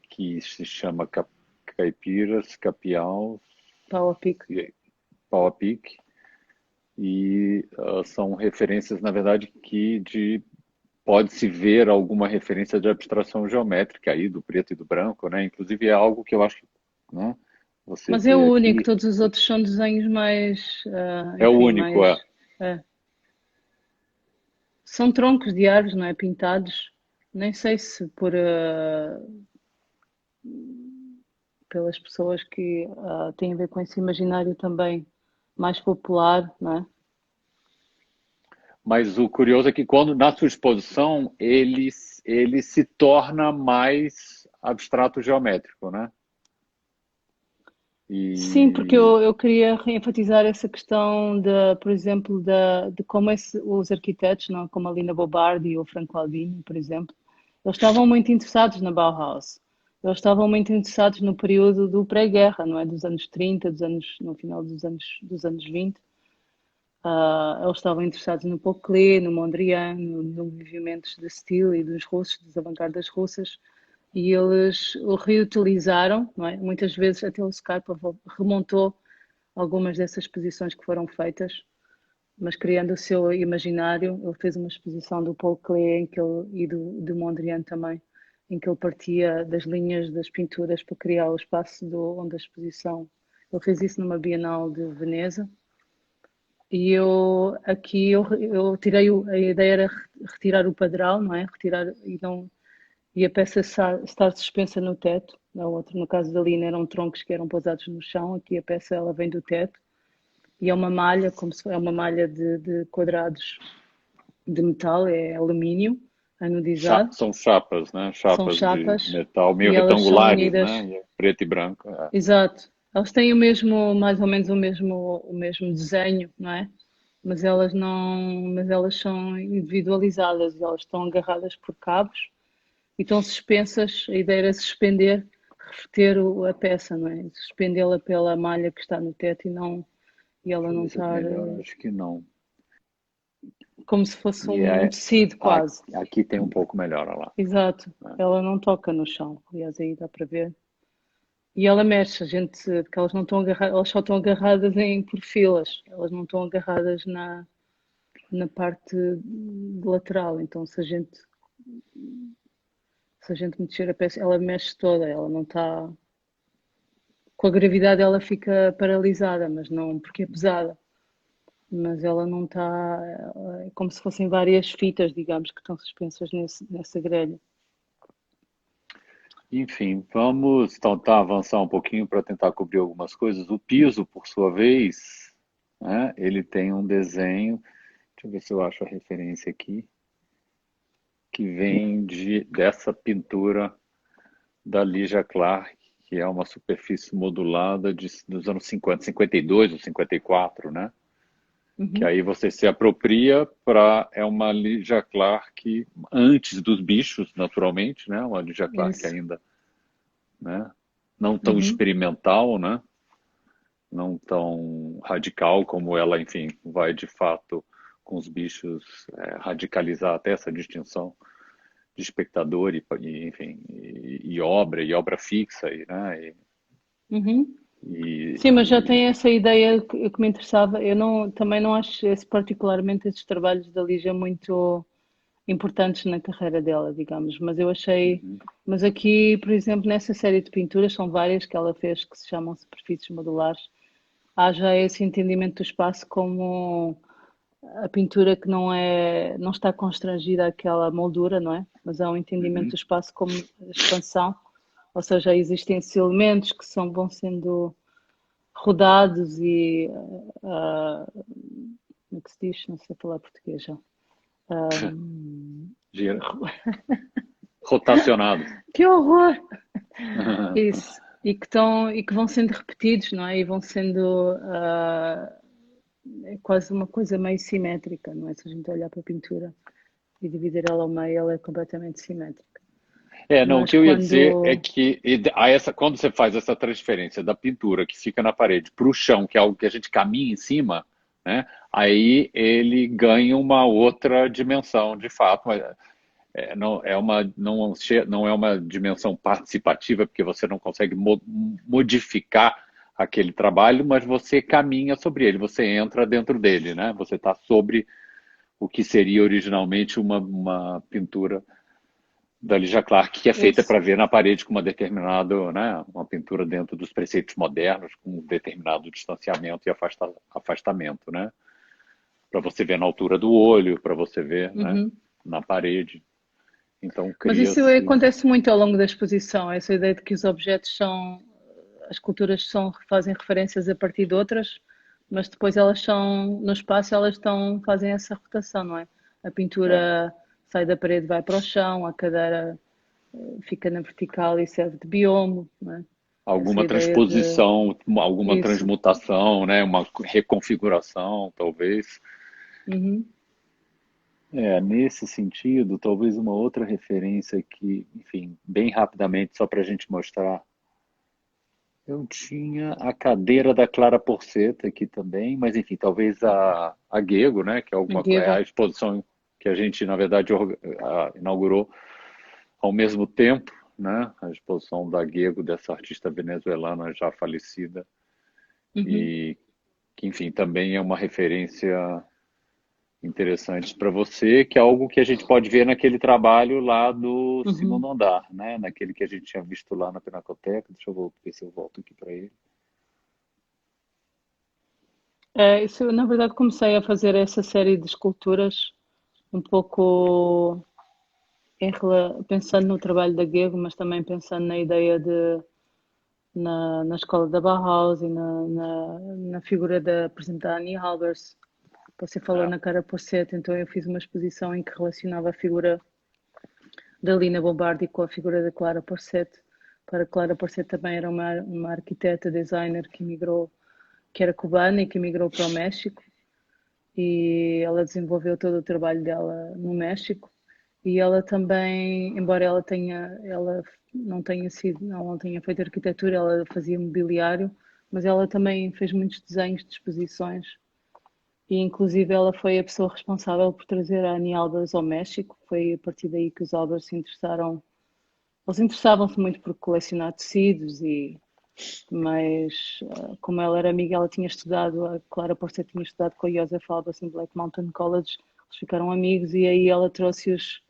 que se chama Caipiras, Capial Pau a pique. e Pau a Pique, e são referências, na verdade, pode-se ver alguma referência de abstração geométrica aí, do preto e do branco, né? Inclusive é algo que eu acho, né? Você Mas é o vê único, aqui, todos os outros são desenhos mais, é o enfim, único, mais. É. São troncos de árvores, não é? Pintados. Nem sei se pelas pessoas que têm a ver com esse imaginário também mais popular, não é? Mas o curioso é que quando na sua exposição ele se torna mais abstrato geométrico, né? Sim, porque E eu queria reenfatizar essa questão por exemplo, de como os arquitetos, não, é? Como a Lina Bobardi ou o Franco Albini, por exemplo, eles estavam muito interessados na Bauhaus. Eles estavam muito interessados no período do pré-guerra, não é? Dos anos 30, no final dos anos 20. Eles estavam interessados no Paul Klee, no Mondrian, no movimentos de estilo e dos russos, das vanguardas russas, e eles o reutilizaram, não é? Muitas vezes até o Scarpa remontou algumas dessas exposições que foram feitas, mas criando o seu imaginário. Ele fez uma exposição do Paul Klee e do Mondrian também, em que ele partia das linhas das pinturas para criar o espaço onde a exposição. Ele fez isso numa Bienal de Veneza. E eu tirei a ideia era retirar o padrão, não é? Retirar e não e a peça estar suspensa no teto. No caso da Lina eram troncos que eram pousados no chão. Aqui a peça ela vem do teto e é uma malha, é uma malha de quadrados de metal, é alumínio anodizado. são chapas, né? São Chapas de chapas metal meio e elas são retangulares, né? unidas. E é preto e branco. É. Exato. Elas têm mais ou menos o mesmo desenho, não é? Mas elas são individualizadas, elas estão agarradas por cabos e estão suspensas. A ideia era suspender, reverter a peça, não é? Suspendê-la pela malha que está no teto e ela Deixa eu não ver se é estar melhor, acho que não. como se fosse E um tecido quase. aqui tem um pouco melhor, olha lá. Exato. Né? Ela não toca no chão. Aliás, aí dá para ver. E ela mexe, porque elas não estão agarradas, elas só estão agarradas por filas, elas não estão agarradas na parte lateral. Então, se a gente mexer a peça, ela mexe toda, ela não está. Com a gravidade, ela fica paralisada, mas não porque é pesada. Mas ela não está. É como se fossem várias fitas, digamos, que estão suspensas nessa grelha. Enfim, vamos tentar avançar um pouquinho para tentar cobrir algumas coisas. O piso, por sua vez, né, ele tem um desenho, deixa eu ver se eu acho a referência aqui, que vem dessa pintura da Lygia Clark, que é uma superfície modulada dos anos 50, 52 ou 54, né? Que Uhum. aí você se apropria para... É uma Lygia Clark antes dos bichos, naturalmente, né? Uma Lygia Clark Isso. ainda, né? Não tão Uhum. experimental, né? Não tão radical como ela, enfim, vai de fato com os bichos radicalizar até essa distinção de espectador enfim, e obra fixa, né? Uhum. E, Sim, mas já e, tem essa ideia que me interessava. Eu também não acho particularmente esses trabalhos da Lígia muito importantes na carreira dela, digamos, mas eu achei, mas aqui, por exemplo, nessa série de pinturas, são várias que ela fez que se chamam superfícies modulares, há já esse entendimento do espaço como a pintura que não está constrangida àquela moldura, não é? Mas há um entendimento do espaço como expansão, ou seja, existem esses elementos que vão sendo rodados e como é que se diz? Não sei falar português já. gira, rotacionados. Que horror! Isso. E que vão sendo repetidos, não é? E vão sendo é quase uma coisa meio simétrica, não é? Se a gente olhar para a pintura e dividir ela ao meio, ela é completamente simétrica. Não, o Mas que eu ia dizer é quando. que quando você faz essa transferência da pintura que fica na parede para o chão, que é algo que a gente caminha em cima, né, aí ele ganha uma outra dimensão, de fato. Não é uma dimensão participativa, porque você não consegue modificar aquele trabalho, mas você caminha sobre ele, você entra dentro dele, né? Você está sobre o que seria originalmente uma pintura da Ligia Clark, que é feita Isso. para ver na parede com uma determinada, né, uma pintura dentro dos preceitos modernos, com um determinado distanciamento e afastamento, né? Para você ver na altura do olho, para você ver, né, Uhum. na parede. Então Mas isso cria-se. acontece muito ao longo da exposição, essa ideia de que os objetos são. as culturas fazem referências a partir de outras, mas depois elas são, no espaço, fazem essa rotação, não é? A É. pintura sai da parede, vai para o chão, a cadeira fica na vertical e serve de biombo, não é? Essa Alguma ideia de transposição, alguma isso. transmutação, né? Uma reconfiguração, talvez. Uhum, Nesse sentido, talvez uma outra referência que, enfim, bem rapidamente, só para a gente mostrar, eu tinha a cadeira da Clara Porceta aqui também, mas enfim, talvez a Gego, né? Que é é a medieval. exposição que a gente, na verdade, inaugurou ao mesmo tempo, né? A exposição da Gego, dessa artista venezuelana já falecida, Uhum, e que, enfim, também é uma referência interessante para você, que é algo que a gente pode ver naquele trabalho lá do uhum. segundo andar, né? Naquele que a gente tinha visto lá na Pinacoteca. Deixa eu ver se eu volto aqui para ele. Isso, eu, na verdade, comecei a fazer essa série de esculturas um pouco pensando no trabalho da Gego, mas também pensando na ideia na escola da Bauhaus e na figura por exemplo, da Annie Albers. Você falou É, na Cara Porceta, então eu fiz uma exposição em que relacionava a figura da Lina Bombardi com a figura da Clara Porceta. Para Clara Porceta também era uma arquiteta, designer que emigrou, que era cubana e que emigrou para o México, e ela desenvolveu todo o trabalho dela no México. E ela também, embora ela não tenha feito arquitetura, ela fazia mobiliário, mas ela também fez muitos desenhos de exposições. E inclusive ela foi a pessoa responsável por trazer a Annie Albers ao México. Foi a partir daí que os Albers se interessaram. Eles interessavam-se muito por colecionar tecidos mas como ela era amiga, ela tinha estudado, a Clara Porcel tinha estudado com a Joseph Albers em Black Mountain College, eles ficaram amigos e aí ela trouxe-os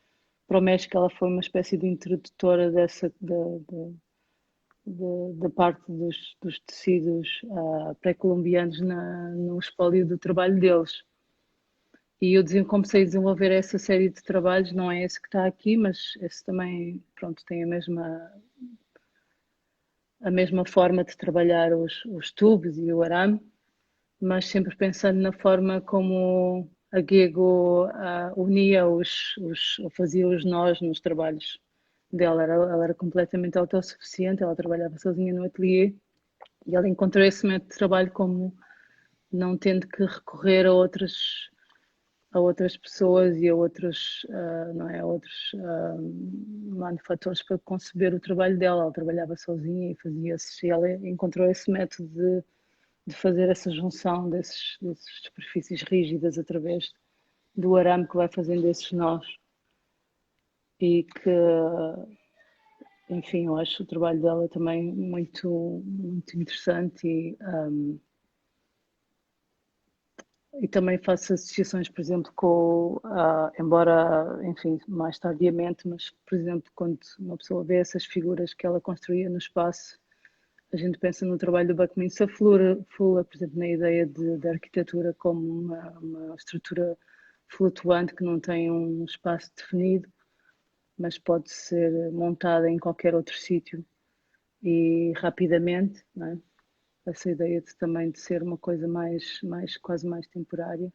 para o México. Ela foi uma espécie de introdutora da parte dos tecidos pré-colombianos no espólio do trabalho deles. E eu comecei a desenvolver essa série de trabalhos, não é esse que está aqui, mas esse também, pronto, tem a mesma forma de trabalhar os tubos e o arame, mas sempre pensando na forma como a Gego unia ou fazia os nós nos trabalhos dela. Ela era completamente autossuficiente, ela trabalhava sozinha no ateliê e ela encontrou esse método de trabalho como não tendo que recorrer a outras pessoas e a outros, não é, a outros manufatores para conceber o trabalho dela. Ela trabalhava sozinha e fazia-se, e ela encontrou esse método de fazer essa junção desses superfícies rígidas através do arame que vai fazendo esses nós. E que, enfim, eu acho o trabalho dela também muito, muito interessante e também faço associações, por exemplo, embora, enfim, mais tardiamente, mas, por exemplo, quando uma pessoa vê essas figuras que ela construía no espaço, a gente pensa no trabalho do Buckminster Fuller, por exemplo, na ideia de arquitetura como uma estrutura flutuante que não tem um espaço definido, mas pode ser montada em qualquer outro sítio e rapidamente, não é? Essa ideia também de ser uma coisa quase mais temporária.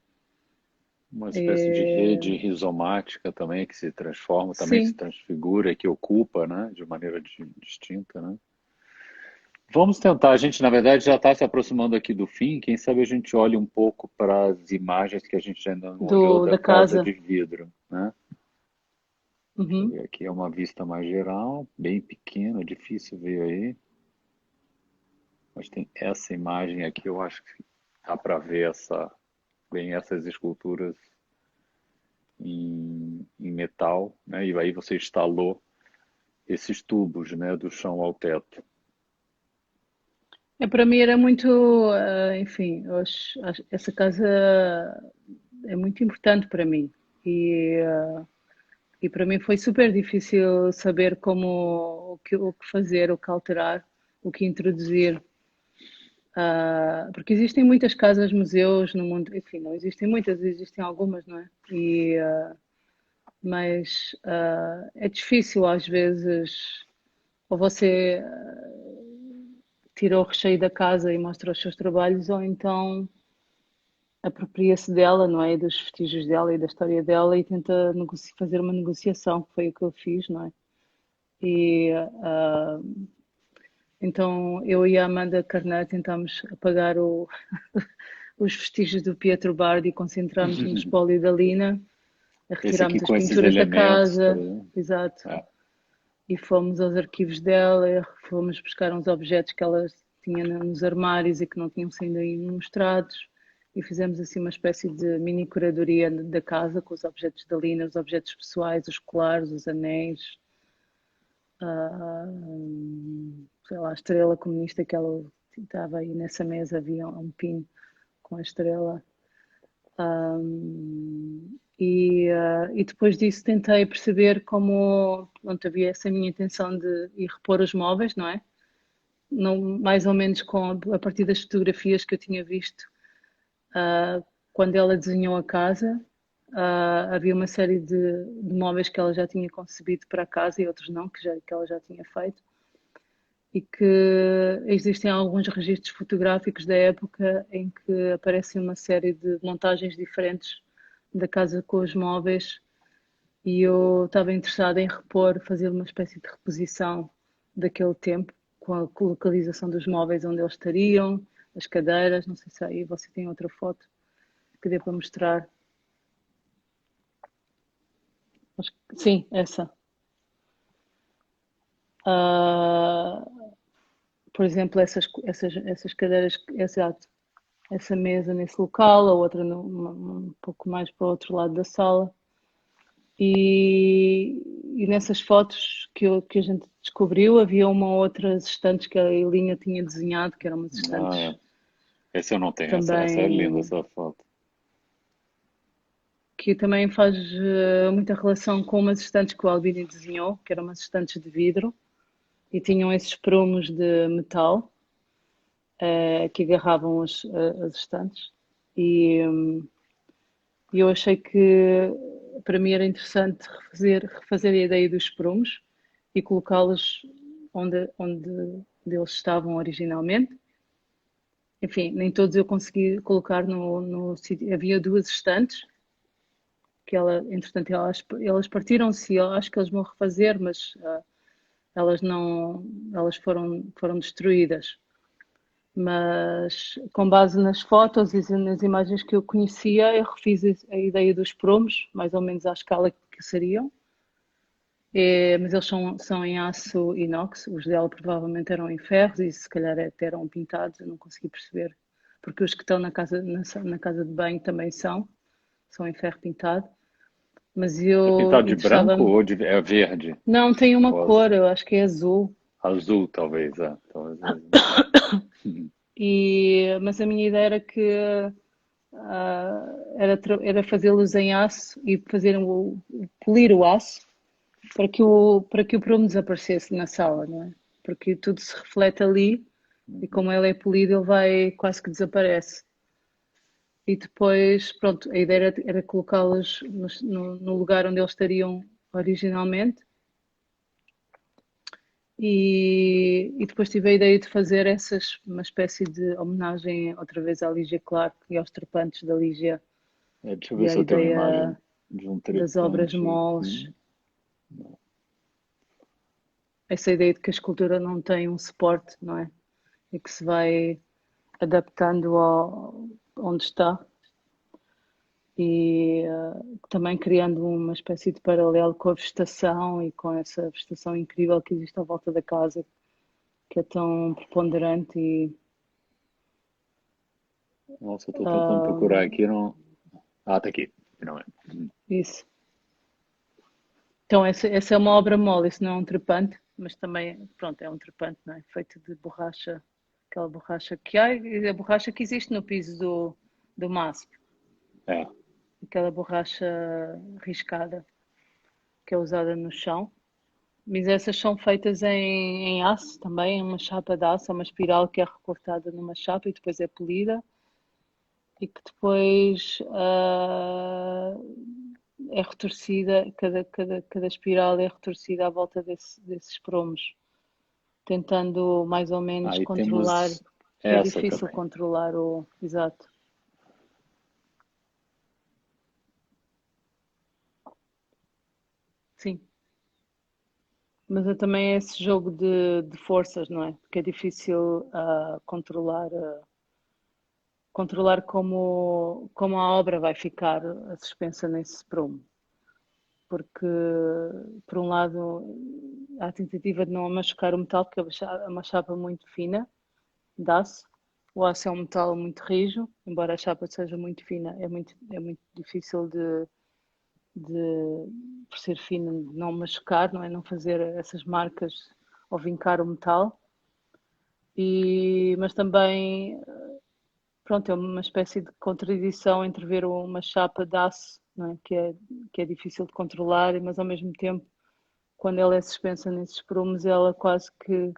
uma espécie de rede É, rizomática também, que se transforma, também se sim, transfigura, que ocupa, né? De maneira distinta, né? Vamos tentar, a gente na verdade já está se aproximando aqui do fim, quem sabe a gente olha um pouco para as imagens que a gente ainda não olhou da da Casa casa. de Vidro, né? Deixa eu Uhum. ver aqui, é uma vista mais geral, bem pequena, difícil ver aí, mas tem essa imagem aqui, eu acho que dá para ver bem essas esculturas em metal, né? E aí você instalou esses tubos, né, do chão ao teto. Para mim era muito, enfim, essa casa é muito importante para mim e para mim foi super difícil saber o que fazer, o que alterar, o que introduzir. Porque existem muitas casas, museus no mundo, enfim, não existem muitas, existem algumas, não é? Mas é difícil às vezes, ou você tira o recheio da casa e mostra os seus trabalhos, ou então apropria-se dela, não é? Dos vestígios dela e da história dela e tenta fazer uma negociação, que foi o que eu fiz, não é? E então eu e a Amanda Carneiro tentámos apagar os vestígios do Pietro Bardi e concentramos no espólio da Lina, Esse aqui retirámos as com esses pinturas da elementos, por casa, exemplo. exato, É. e fomos aos arquivos dela, fomos buscar uns objetos que ela tinha nos armários e que não tinham sido ainda mostrados, e fizemos assim uma espécie de mini curadoria da casa com os objetos da Lina, os objetos pessoais, os colares, os anéis, sei lá, a estrela comunista que ela estava aí nessa mesa, havia um pino com a estrela. E depois disso tentei perceber como, pronto, havia essa minha intenção de ir repor os móveis, não é? Não, mais ou menos a partir das fotografias que eu tinha visto quando ela desenhou a casa. Havia uma série de móveis que ela já tinha concebido para a casa e outros não, que ela já tinha feito. E que existem alguns registros fotográficos da época em que aparecem uma série de montagens diferentes da casa com os móveis e eu estava interessada em fazer uma espécie de reposição daquele tempo, com a localização dos móveis onde eles estariam, as cadeiras, não sei se aí você tem outra foto que dê para mostrar. Sim, essa. Por exemplo, essas cadeiras, exato, essa mesa nesse local, a outra um pouco mais para o outro lado da sala. E nessas fotos que a gente descobriu, havia uma outra estantes que a Elinha tinha desenhado, que eram umas estantes Essa eu não tenho, essa é linda, também, essa foto. que também faz muita relação com umas estantes que o Albini desenhou, que eram umas estantes de vidro, e tinham esses prumos de metal que agarravam as estantes. E eu achei que para mim era interessante refazer a ideia dos prumos e colocá-los onde eles estavam originalmente. Enfim, nem todos eu consegui colocar no sítio. Havia duas estantes que entretanto, elas partiram-se e eu acho que eles vão refazer, mas elas não, elas foram destruídas. Mas com base nas fotos e nas imagens que eu conhecia, eu refiz a ideia dos promos, mais ou menos à escala que seriam. Mas eles são em aço inox, os dela provavelmente eram em ferros e se calhar até eram pintados, eu não consegui perceber. Porque os que estão na casa de banho também são em ferro pintado. Mas É eu pintado de branco interessava-me. ou é verde? Não, tem uma Ou cor, eu acho que é azul. azul, talvez, é. Talvez azul. Mas a minha ideia era que era fazê-los em aço e polir o aço para que o prumo desaparecesse na sala, não é? Porque tudo se reflete ali e como ele é polido ele vai quase que desaparece. E depois, pronto, a ideia era colocá-los no lugar onde eles estariam originalmente. E depois tive a ideia de fazer uma espécie de homenagem outra vez à Lígia Clark e aos trepantes da Lígia Deixa eu e ver à se eu tenho uma ideia imagem de um das obras tripante moles, aqui. essa ideia de que a escultura não tem um suporte, não é? E que se vai adaptando onde está e também criando uma espécie de paralelo com a vegetação e com essa vegetação incrível que existe à volta da casa, que é tão preponderante e Nossa, eu estou tentando procurar aqui. Não... Ah, tá aqui. Finalmente. isso. Então, essa é uma obra mole, isso não é um trepante, mas também, pronto, é um trepante, não é? Feito de borracha, aquela borracha que há, e a borracha que existe no piso do MASP, É. aquela borracha riscada que é usada no chão. Mas essas são feitas em aço também, uma chapa de aço, é uma espiral que é recortada numa chapa e depois é polida e que depois é retorcida, cada espiral é retorcida à volta desses promos. tentando mais ou menos Aí controlar, temos que é essa difícil também. controlar o. Exato. Sim. Mas é também esse jogo de forças, não é? Porque é difícil controlar como a obra vai ficar suspensa nesse prumo. Porque, por um lado, há a tentativa de não machucar o metal, porque é uma chapa muito fina, de aço. O aço é um metal muito rijo, embora a chapa seja muito fina, é muito difícil por ser fina, de não machucar, não é? Não fazer essas marcas ou vincar o metal. Mas também, pronto, é uma espécie de contradição entre ver uma chapa de aço, não é? Que é difícil de controlar, mas ao mesmo tempo, quando ela é suspensa nesses prumos, ela quase que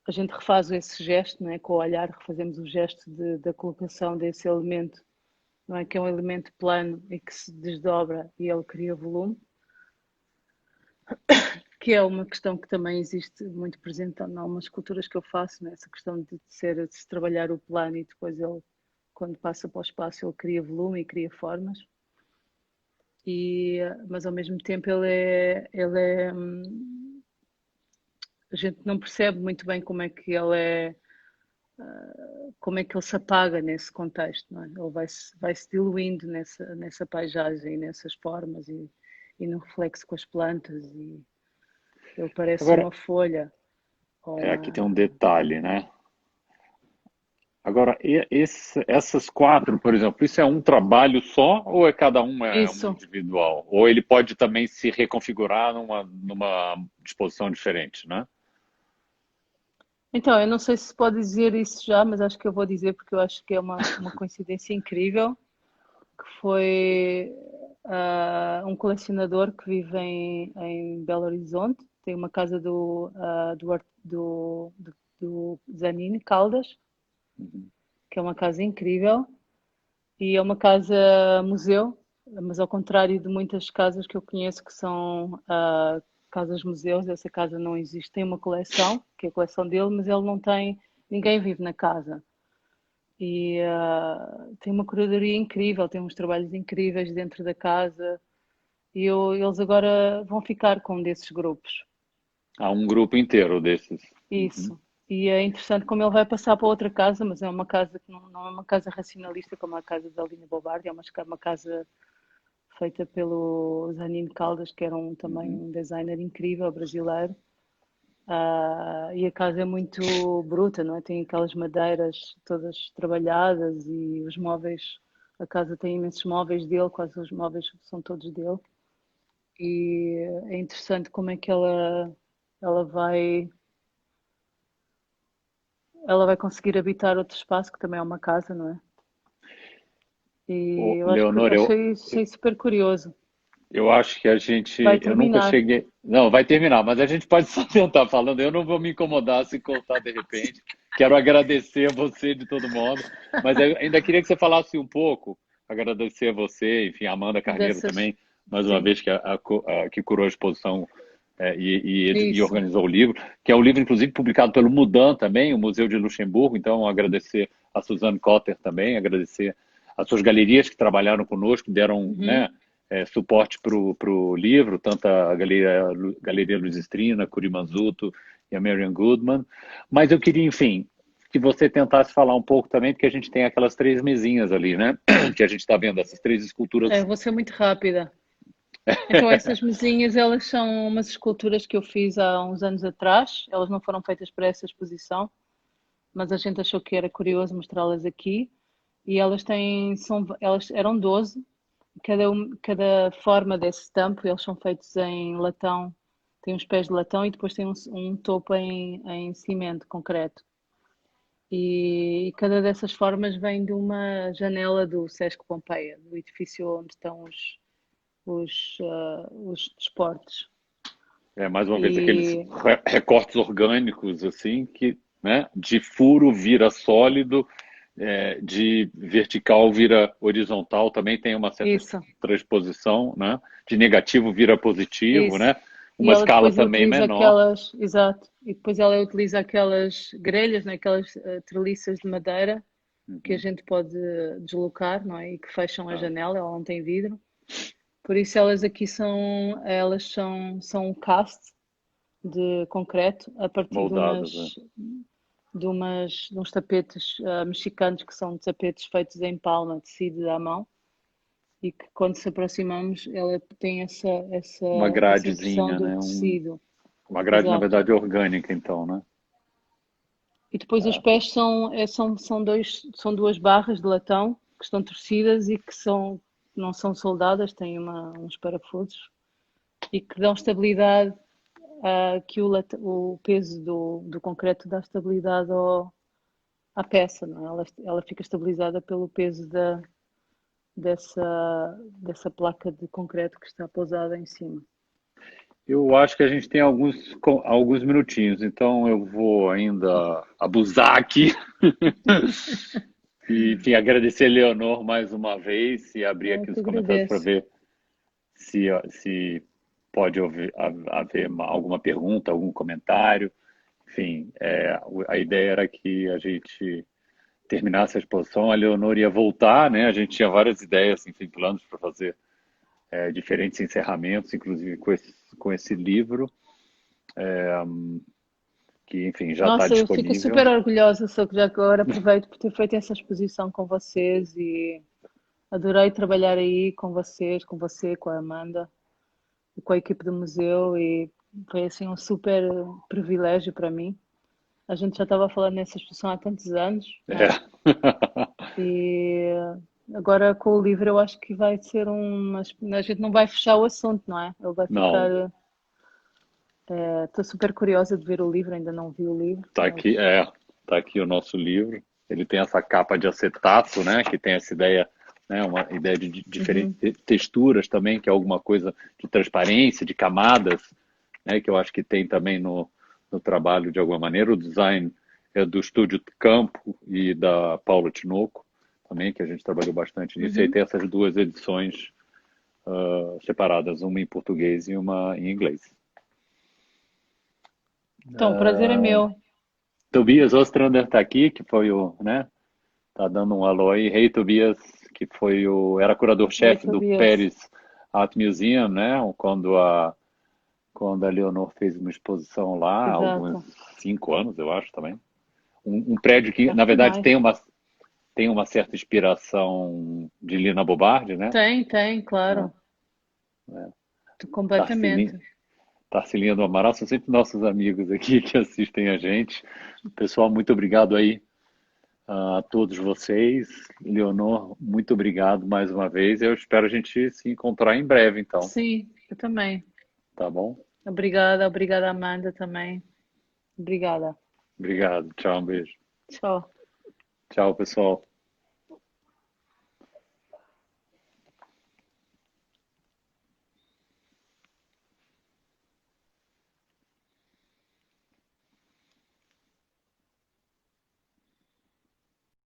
a gente refaz esse gesto, não é? Com o olhar, refazemos o gesto da colocação desse elemento, não é? Que é um elemento plano e que se desdobra e ele cria volume, que é uma questão que também existe muito presente em algumas esculturas que eu faço, né? Essa questão de se trabalhar o plano e depois ele, quando passa para o espaço, ele cria volume e cria formas. Mas ao mesmo tempo a gente não percebe muito bem como é que ele se apaga nesse contexto, não é? Ele vai se diluindo nessa paisagem, nessas formas e no reflexo com as plantas e ele parece Agora, uma folha ou aqui tem um uma... detalhe, né? Agora, essas quatro, por exemplo, isso é um trabalho só ou é cada um é um Isso. individual? Ou ele pode também se reconfigurar numa disposição diferente, né? Então, eu não sei se pode dizer isso já, mas acho que eu vou dizer porque eu acho que é uma coincidência incrível, que foi um colecionador que vive em Belo Horizonte, tem uma casa do Zanini Caldas, que é uma casa incrível, e é uma casa museu, mas ao contrário de muitas casas que eu conheço que são casas museus, essa casa não existe. Tem uma coleção, que é a coleção dele, mas ele não tem, ninguém vive na casa. Tem uma curadoria incrível, tem uns trabalhos incríveis dentro da casa. Eles agora vão ficar com um desses grupos. Há um grupo inteiro desses. Uhum. Isso. E é interessante como ele vai passar para outra casa, mas é uma casa que não é uma casa racionalista como a casa da Aline Bobardi, é uma casa feita pelo Zanino Caldas, que era também Uhum. um designer incrível brasileiro. E a casa é muito bruta, não é? Tem aquelas madeiras todas trabalhadas e os móveis. A casa tem imensos móveis dele, quase os móveis são todos dele. E é interessante como é que ela vai, ela vai conseguir habitar outro espaço, que também é uma casa, não é? E Ô, eu acho que Leonor, achei super curioso. eu acho que Vai eu nunca terminar cheguei. Não, vai terminar, mas a gente pode só tentar falando. Eu não vou me incomodar se cortar de repente. Quero agradecer a você de todo modo, mas eu ainda queria que você falasse um pouco, agradecer a você, enfim, a Amanda Carneiro dessas. também, mais uma Sim, vez que curou a exposição e isso. organizou o livro, que é um livro, inclusive, publicado pelo Mudan também, o Museu de Luxemburgo. Então, agradecer a Suzanne Cotter também, agradecer as suas galerias que trabalharam conosco, deram, Uhum. né, suporte para o livro, tanto a Galeria Luiz Estrina, Curi Manzuto e a Marian Goodman. Mas eu queria, enfim, que você tentasse falar um pouco também, porque a gente tem aquelas três mesinhas ali, né? Que a gente está vendo, essas três esculturas. Vou ser muito rápida. Então, essas mesinhas, elas são umas esculturas que eu fiz há uns anos atrás. Elas não foram feitas para essa exposição, mas a gente achou que era curioso mostrá-las aqui. E elas eram 12. Cada forma desse tampo, eles são feitos em latão. Tem uns pés de latão e depois tem um topo em cimento, concreto. E cada dessas formas vem de uma janela do Sesc Pompeia, do edifício onde estão os desportos. Mais uma vez, aqueles E recortes orgânicos, assim, que, né, de furo vira sólido, de vertical vira horizontal, também tem uma certa isso, transposição, né? De negativo vira positivo, isso, né? E uma ela escala depois também utiliza menor. aquelas, exato, e depois ela utiliza aquelas grelhas, né, aquelas treliças de madeira que a Uhum. gente pode deslocar, não é? E que fecham a Ah, janela, ela não tem vidro. Por isso elas aqui são um cast de concreto a partir moldadas, né? de uns tapetes mexicanos que são tapetes feitos em palma, tecido à mão, e que quando se aproximamos ela tem Uma essa impressão gradezinha, do né? tecido. Uma grade, na Exato. verdade, orgânica, então, né? E depois os É. pés são duas barras de latão que estão torcidas e não são soldadas, têm uns parafusos e que dão estabilidade, que o peso do concreto dá estabilidade à peça, não é? Ela fica estabilizada pelo peso dessa placa de concreto que está pousada em cima. Eu acho que a gente tem alguns minutinhos, então eu vou ainda abusar aqui. E, enfim, agradecer a Leonor mais uma vez e abrir Eu aqui que os comentários para agradeço. ver se pode haver alguma pergunta, algum comentário. Enfim, a ideia era que a gente terminasse a exposição, a Leonor ia voltar, né? A gente tinha várias ideias, enfim, planos para fazer diferentes encerramentos, inclusive com esse livro, que, enfim, já está Nossa, eu fico disponível. super orgulhosa, só que já agora aproveito por ter feito essa exposição com vocês e adorei trabalhar aí com vocês, com você, com a Amanda e com a equipe do museu e foi assim um super privilégio para mim. A gente já estava falando nessa exposição há tantos anos, não É. é? E agora com o livro eu acho que vai ser uma. A gente não vai fechar o assunto, não é? Ele vai Não, ficar. Estou super curiosa de ver o livro, ainda não vi o livro, tá mas. aqui, tá aqui o nosso livro. Ele tem essa capa de acetato, né? Que tem essa ideia, né? Uma ideia de diferentes Uhum. texturas também, que é alguma coisa de transparência, de camadas, né? Que eu acho que tem também no trabalho de alguma maneira. O design é do Estúdio Campo e da Paula Tinoco, também, que a gente trabalhou bastante nisso. E aí Uhum. tem essas duas edições separadas, uma em português e uma em inglês. Então, o prazer é meu. Tobias Ostrander está aqui, que foi o, né? Tá dando um alô aí. Rei Tobias, que era Oi, curador-chefe do Tobias. Paris Art Museum, né? Quando a Leonor fez uma exposição lá, há alguns Exato. 5 anos, eu acho também. Um prédio que, Acho na que verdade, mais. tem uma certa inspiração de Lina Bobardi, né? Tem, É, claro. é. Tarsili- Completamente. Tarcilinha do Amaral são sempre nossos amigos aqui que assistem a gente. Pessoal, muito obrigado aí a todos vocês. Leonor, muito obrigado mais uma vez. Eu espero a gente se encontrar em breve, então. Sim, eu também. Tá bom? Obrigada, Amanda também. Obrigada. Obrigado. Tchau, um beijo. Tchau. Tchau, pessoal.